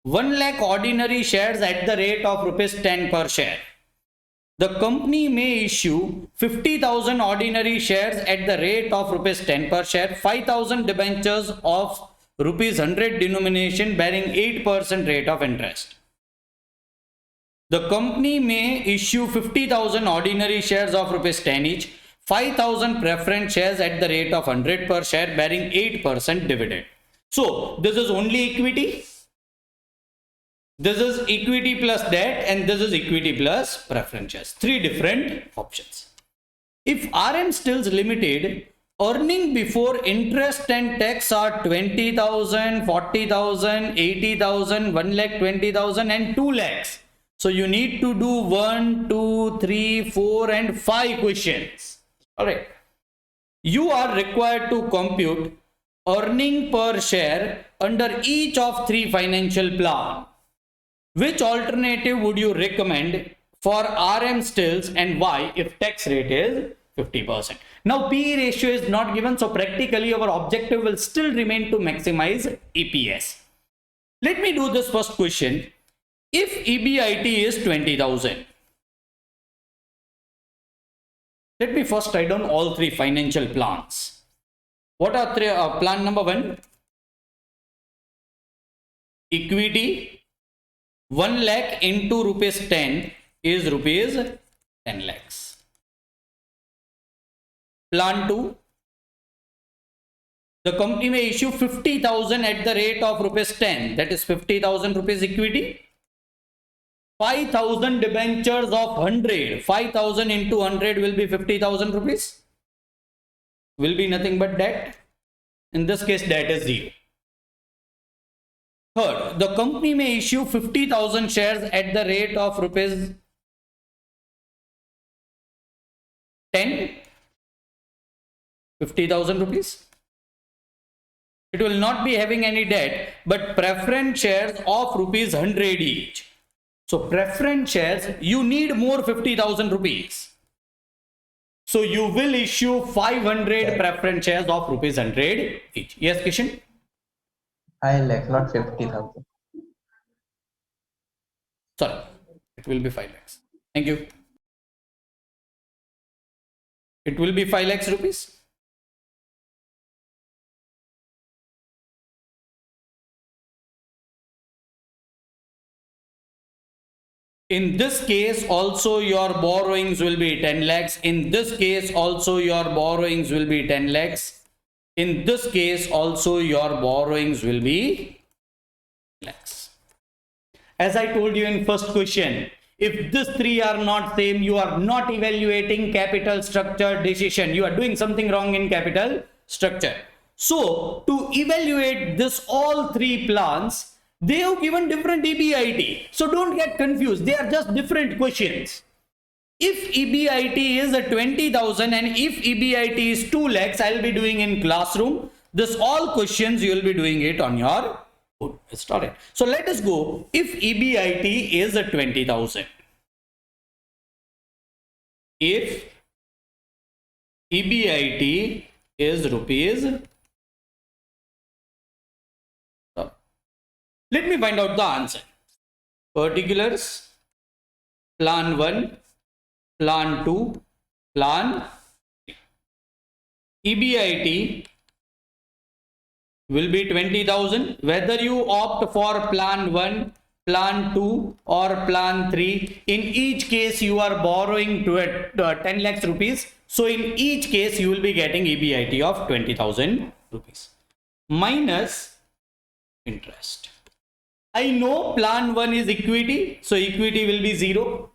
1 lakh ordinary shares at the rate of rupees 10 per share. The company may issue 50,000 ordinary shares at the rate of rupees 10 per share, 5,000 debentures of rupees 100 denomination bearing 8% rate of interest. The company may issue 50,000 ordinary shares of rupees 10 each, 5,000 preference shares at the rate of 100 per share bearing 8% dividend. So this is only equity. This is equity plus debt and this is equity plus preference shares. Three different options. If RM Stills Limited earning before interest and tax are 20,000, 40,000, 80,000, 1,20,000 and 2 lakhs. So you need to do 1, 2, 3, 4 and 5 questions. Alright. You are required to compute earning per share under each of 3 financial plan. Which alternative would you recommend for RM Stills and why if tax rate is 50%? Now PE ratio is not given, so practically our objective will still remain to maximize EPS. Let me do this first question. If EBIT is 20,000, let me first write down all 3 financial plans. What are 3? Plan number 1, equity 1 lakh into rupees 10 is rupees 10 lakhs. Plan 2, the company may issue 50,000 at the rate of rupees 10, that is 50,000 rupees equity. 5,000 debentures of 100, 5,000 into 100 will be 50,000 rupees. Will be nothing but debt. In this case, debt is 0. Third, the company may issue 50,000 shares at the rate of rupees 10, 50,000 rupees. It will not be having any debt, but preference shares of rupees 100 each. So preference shares, you need more 50,000 rupees. So you will issue 500 preference shares of rupees 100 each. Yes, Kishan? 5 lakh, not 50,000. Sorry, it will be 5 lakhs. Thank you. It will be 5 lakhs rupees. In this case also your borrowings will be 10 lakhs. In this case also your borrowings will be 10 lakhs. In this case also your borrowings will be lakhs. As I told you in first question, if these 3 are not same, you are not evaluating capital structure decision. You are doing something wrong in capital structure. So to evaluate this all 3 plans, they have given different EBIT. So don't get confused. They are just different questions. If EBIT is a 20,000 and if EBIT is 2 lakhs, I will be doing in classroom. This all questions you will be doing it on your own. Start it. So let us go. If EBIT is a 20,000. If EBIT is rupees, let me find out the answer. Particulars, plan 1, plan 2, plan 3. EBIT will be 20,000. Whether you opt for plan 1, plan 2 or plan 3, in each case you are borrowing 10 lakhs rupees. So in each case you will be getting EBIT of 20,000 rupees minus interest. I know plan 1 is equity, so equity will be 0.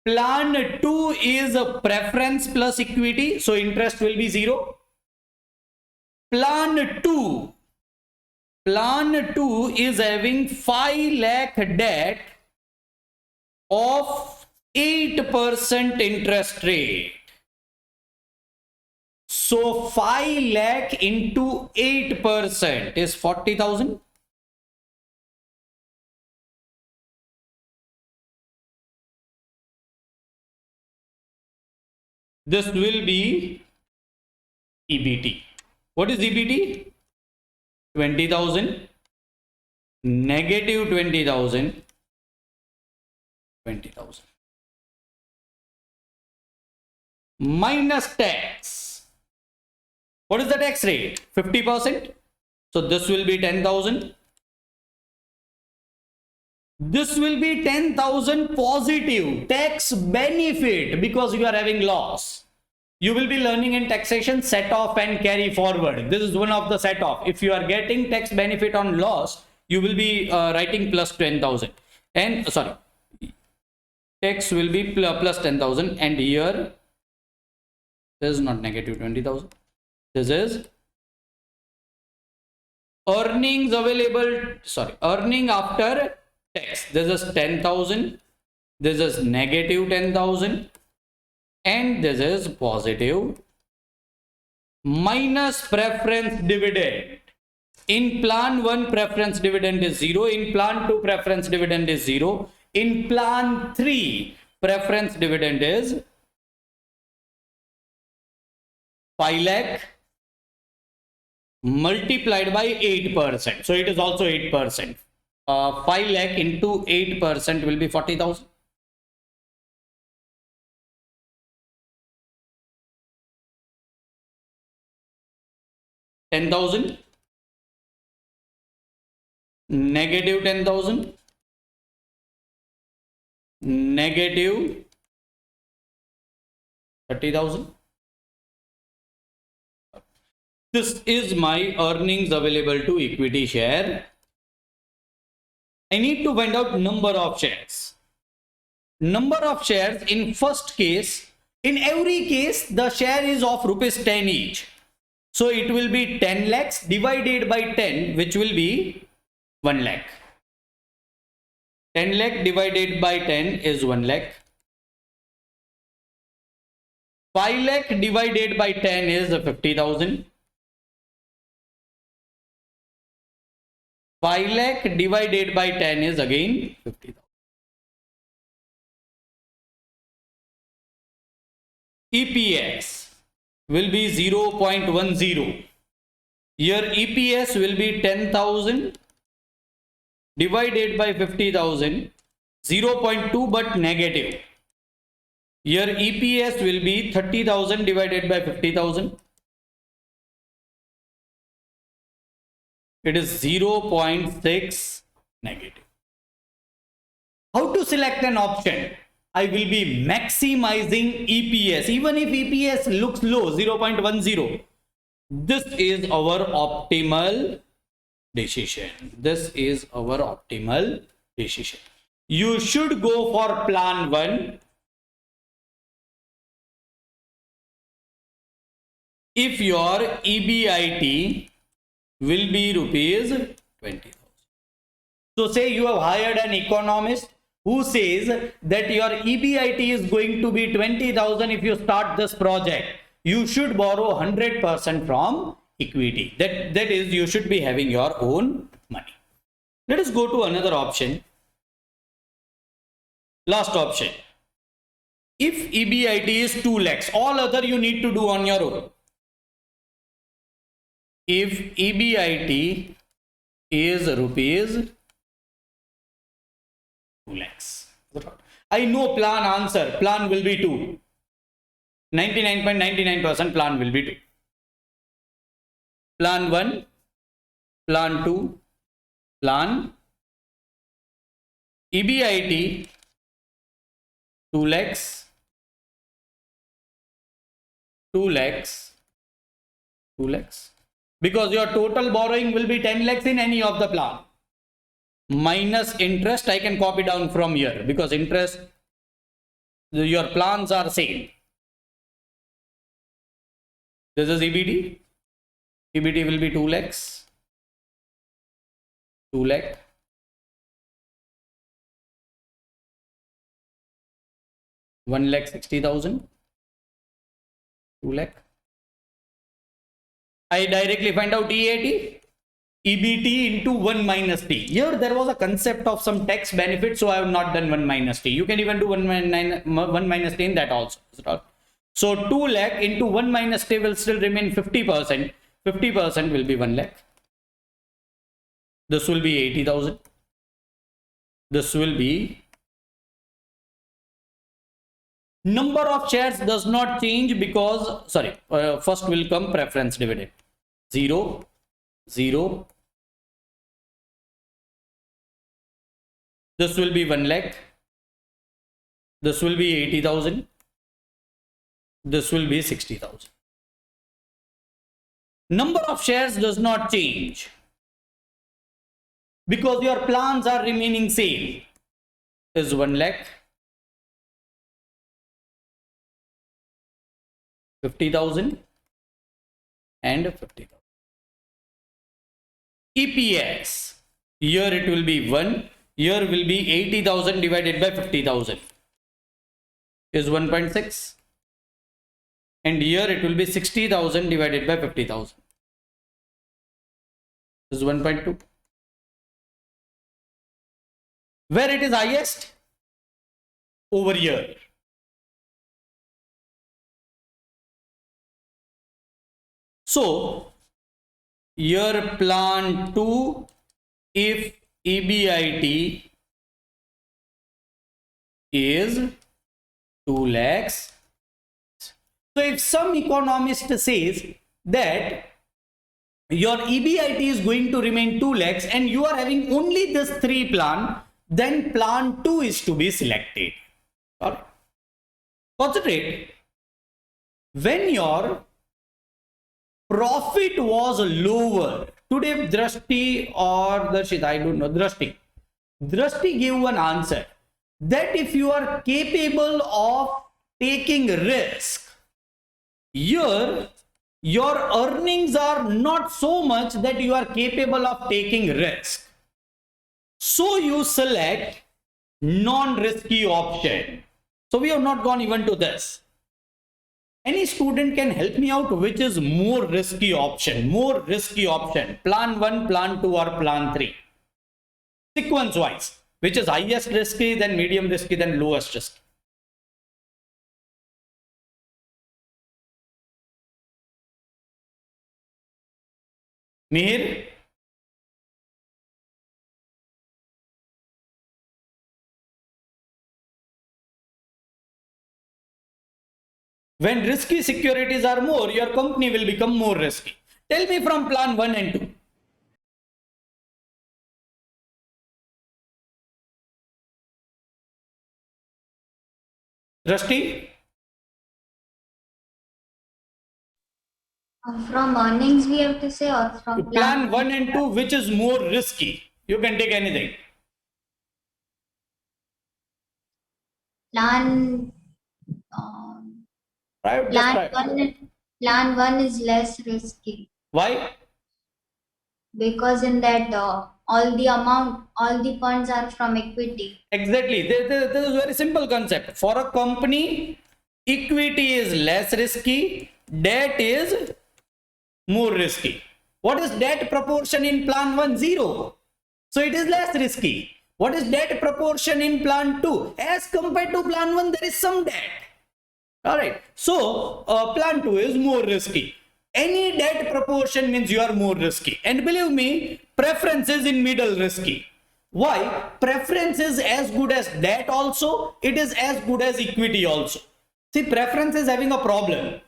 Plan 2 is a preference plus equity, so interest will be 0. Plan 2 is having 5 lakh debt of 8% interest rate. So 5 lakh into 8% is 40,000. This will be EBT. What is EBT? 20,000 negative 20,000, 20,000 minus tax. What is the tax rate? 50%. So this will be 10,000. This will be 10,000 positive tax benefit because you are having loss. You will be learning in taxation set off and carry forward. This is one of the set off. If you are getting tax benefit on loss, you will be writing plus 10,000. And sorry, tax will be plus 10,000. And here, this is not negative 20,000. This is earnings available, sorry, earning after tax. This is 10,000. This is negative 10,000. And this is positive minus preference dividend. In plan 1, preference dividend is 0. In plan 2, preference dividend is 0. In plan 3, preference dividend is 5 lakh multiplied by 8%. So it is also 8%. 5 lakh into 8% will be 40,000. $10,000 negative 10,000 negative 30,000. This is my earnings available to equity share. I need to find out number of shares. Number of shares in first case, in every case, the share is of rupees 10 each. So it will be 10 lakhs divided by 10, which will be 1 lakh. 10 lakh divided by 10 is 1 lakh. 5 lakh divided by 10 is 50,000. 5 lakh divided by 10 is again 50,000. EPS will be 0.10. Here EPS will be 10,000 divided by 50,000, 0.2 but negative. Here EPS will be 30,000 divided by 50,000. It is 0.6 negative. How to select an option? I will be maximizing EPS. Even if EPS looks low, 0.10, this is our optimal decision. This is our optimal decision. You should go for plan 1. If your EBIT will be rupees 20,000. So say you have hired an economist who says that your EBIT is going to be 20,000 if you start this project. You should borrow 100% from equity. That is, you should be having your own money. Let us go to another option. Last option. If EBIT is 2 lakhs, all other you need to do on your own. If EBIT is rupees 2 lakhs. I know plan answer. Plan will be 2. 99.99% plan will be 2. Plan 1, plan 2, plan EBIT 2 lakhs, 2 lakhs, 2 lakhs. Because your total borrowing will be 10 lakhs in any of the plan. Minus interest, I can copy down from here because interest, your plans are same. This is EBT. EBT will be 2 lakhs. 2 lakh. One lakh 60,000. 2 lakh. I directly find out EAT. EBT into 1 minus T. Here there was a concept of some tax benefit, so I have not done 1 minus T. You can even do 1 minus T in that also. So 2 lakh into 1 minus T will still remain 50%. 50% will be 1 lakh. This will be 80,000. This will be. Number of shares does not change because, sorry, first will come preference dividend. 0, 0. This will be 1 lakh. This will be 80,000. This will be 60,000. Number of shares does not change because your plans are remaining same. Is 1 lakh, 50,000 and 50,000. EPS, here it will be 1, here will be 80,000 divided by 50,000 is 1.6, and here it will be 60,000 divided by 50,000 is 1.2. Where it is highest? Over here. So your plan 2, if EBIT is 2 lakhs. So if some economist says that your EBIT is going to remain 2 lakhs and you are having only this 3 plan, then plan 2 is to be selected. All right. Concentrate. When your profit was lower, today Drashti or Darshit, I don't know, Drashti gave one answer that if you are capable of taking risk, your earnings are not so much that you are capable of taking risk. So you select non-risky option. So we have not gone even to this. Any student can help me out which is more risky option, plan 1, plan 2 or plan 3. Sequence wise, which is highest risky, then medium risky, then lowest risky. Mihir? When risky securities are more, your company will become more risky. Tell me from plan 1 and 2. Drashti? From earnings we have to say, or from Plan 1 and 2, which is more risky? You can take anything. Plan Right? plan 1 is less risky Why? because in that all the funds are from equity. Exactly. This is a very simple concept. For a company, equity is less risky, debt is more risky. What is debt proportion in plan 1? 0. So it is less risky. What is debt proportion in plan 2? As compared to plan 1, there is some debt. All right. So plan 2 is more risky. Any debt proportion means you are more risky. And believe me, preference is in middle risky. Why? Preference is as good as debt also. It is as good as equity also. See, preference is having a problem.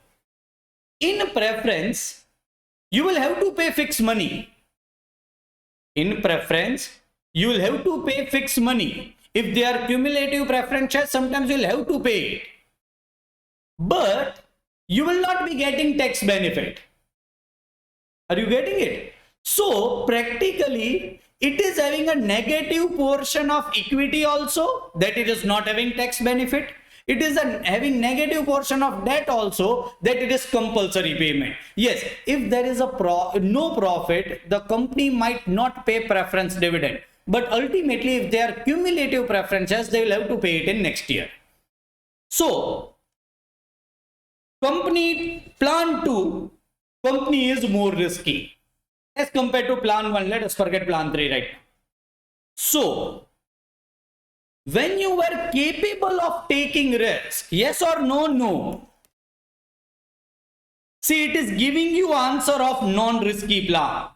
In preference, you will have to pay fixed money. In preference, you will have to pay fixed money. If they are cumulative preference shares, sometimes you will have to pay it. But you will not be getting tax benefit. Are you getting it? So practically, it is having a negative portion of equity also, that it is not having tax benefit. It is having negative portion of debt also, that it is compulsory payment. Yes, if there is a no profit, the company might not pay preference dividend. But ultimately, if they are cumulative preferences, they will have to pay it in next year. So, plan 2, company is more risky as compared to plan 1. Let us forget plan 3 right now. So, when you were capable of taking risk, yes or no? No. See, it is giving you answer of non-risky plan.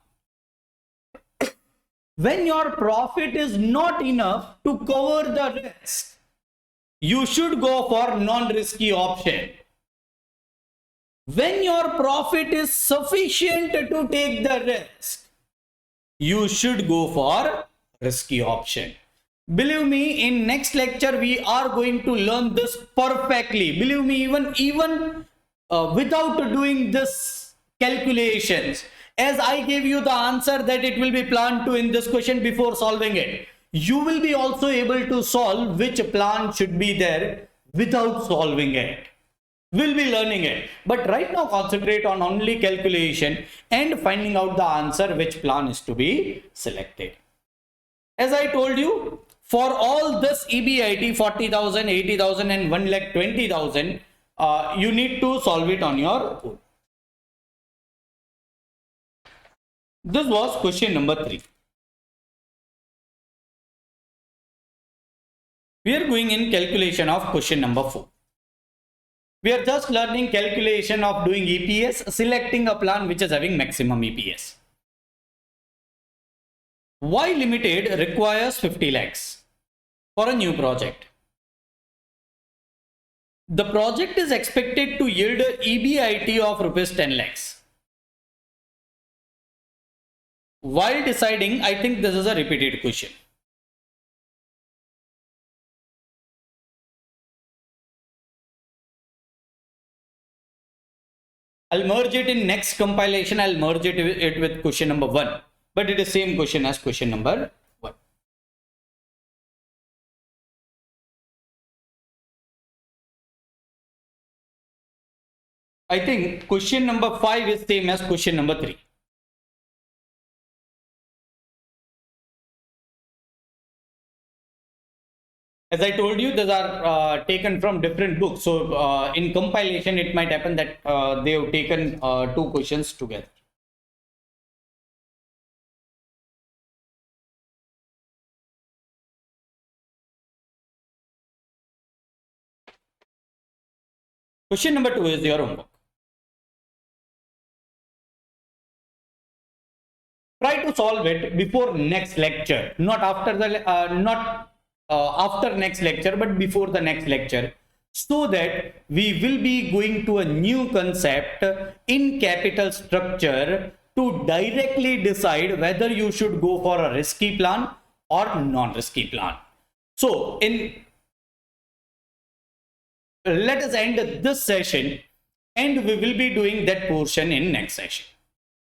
When your profit is not enough to cover the risk, you should go for non-risky option. When your profit is sufficient to take the risk, you should go for risky option. Believe me, in next lecture we are going to learn this perfectly. Believe me, even without doing this calculations, as I gave you the answer that it will be plan 2 in this question before solving it, you will be also able to solve which plan should be there without solving it. We'll be learning it, but right now concentrate on only calculation and finding out the answer which plan is to be selected. As I told you, for all this EBIT 40,000, 80,000 and 1,20,000, you need to solve it on your own. This was question number 3. We are going in calculation of question number 4. We are just learning calculation of doing EPS, selecting a plan which is having maximum EPS. Y Limited requires 50 lakhs for a new project. The project is expected to yield a EBIT of rupees 10 lakhs. While deciding, I think this is a repeated question. I'll merge it in next compilation. I'll merge it with question number 1, but it is same question as question number 1. I think question number 5 is same as question number 3. As I told you, these are taken from different books. So in compilation, it might happen that they have taken 2 questions together. Question number 2 is your homework. Try to solve it before next lecture, not after the after next lecture, but before the next lecture, so that we will be going to a new concept in capital structure to directly decide whether you should go for a risky plan or non-risky plan. So let us end this session and we will be doing that portion in next session.